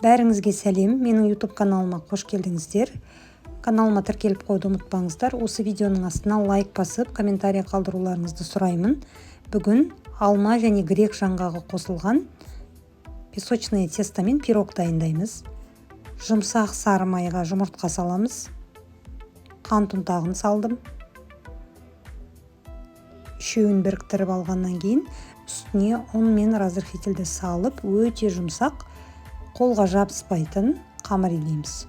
Бәріңізге сәлем, менің YouTube каналыма қош келдіңіздер. Каналыма тіркеліп қойды ұмытпаңыздар. Осы видеоның астына лайк басып, комментарий қалдыруларыңызды сұраймын. Бүгін алма және грек жаңғағы қосылған песочное тестомен пирог дайындаймыз. Жұмсақ сары майға жұмыртқа саламыз. Қант ұнтағын салдым. Үшеуін біріктіріп алғаннан кейін үстіне ұн мен разрыхителді салып, өте жұмсақ, қолға жабыспайтын қамыр илейміз.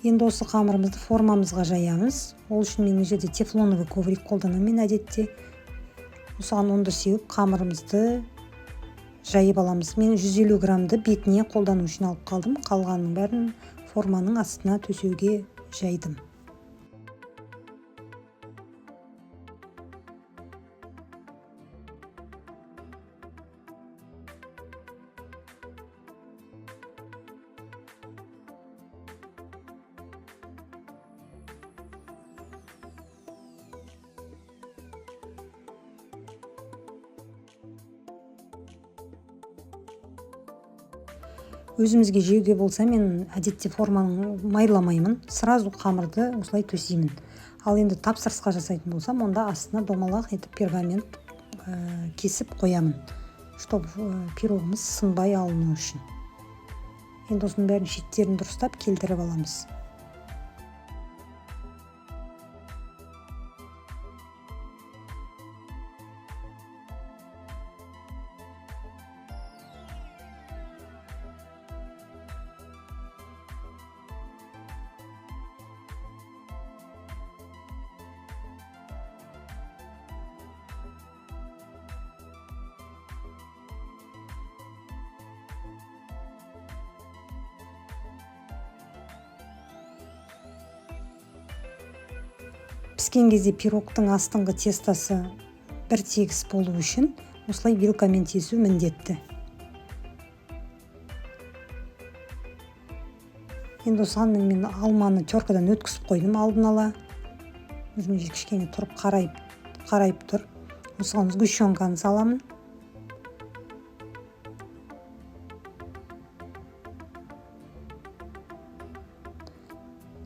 Енді осы қамырымызды формамызға жаямыз. Ол үшін мен жерде тефлоновый коврик қолданамын әдетте. Осыған ұнды сеуіп қамырымызды жайып аламыз. Мен 150 граммды бетіне қолдану үшін алып қалдым. Қалғанның бәрін форманың астына төсеуге жайдым. Өзімізге жеуге болса, мен әдетте форманы майламаймын. Сразу қамырды осылай төсеймін. Ал енді тапсырысқа жасайтын болсам, онда астына домалақ етіп пергамент кесіп қоямын, чтобы пирогымыз сынбай алыну үшін. Енді осының бәрін шеттерін дұрыстап келтіріп аламыз. Піскен кезде пирогтың астыңғы тестасы бір тегіс болу үшін осылай вилкамен тесу міндетті. Енді осыған мен алманы теркадан өткізіп қойдым алдын ала. Өзіме кішкене тұрып қарайып тұр. Осыған сгущенканы саламын.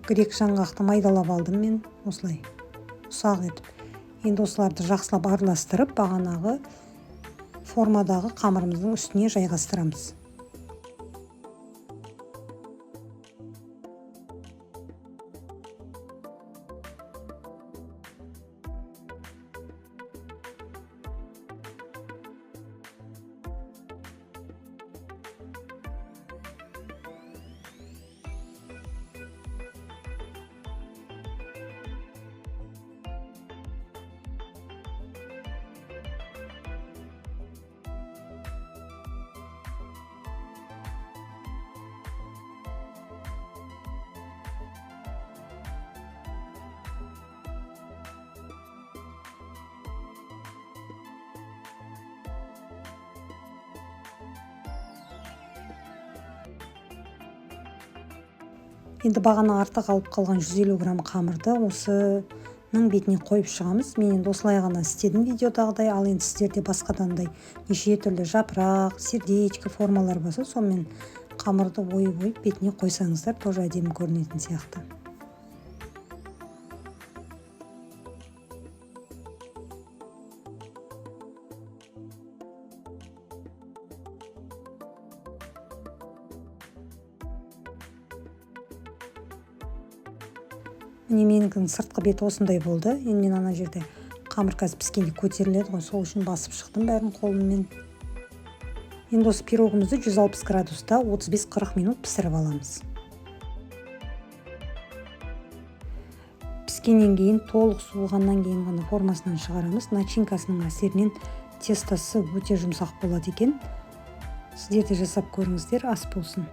Грек жаңғақты майдалап алдым мен осылай. Ұсақ етіп. Енді осыларды жақсылап араластырып, бағанағы формадағы қамырымыздың үстіне жайғастырамыз. Енді бағана артық алып қалған 150 грамм қамырды осының бетіне қойып шығамыз. Мен енді осылай ғана істедім видеодағыдай, ал енді сіздерде басқадандай неше түрлі жапырақ, сердечко формалар болса, сонымен қамырды ойып бетіне қойсаңыздар, тоже әдемі көрінетін сияқты. Міне менің сыртқы беті осындай болды. Енді мен ана жерде қамыр қазір піскенде көтеріледі ғой, сол үшін басып шықтым бәрін қолыммен. Енді осы пирогымызды 160 градуста 35-40 минут пісіріп аламыз. Піскеннен кейін толық суылғаннан кейін ғана формасынан шығарамыз. Начинкасының әсерінен тестосы өте жұмсақ болады екен. Сіздер де жасап көріңіздер, ас болсын.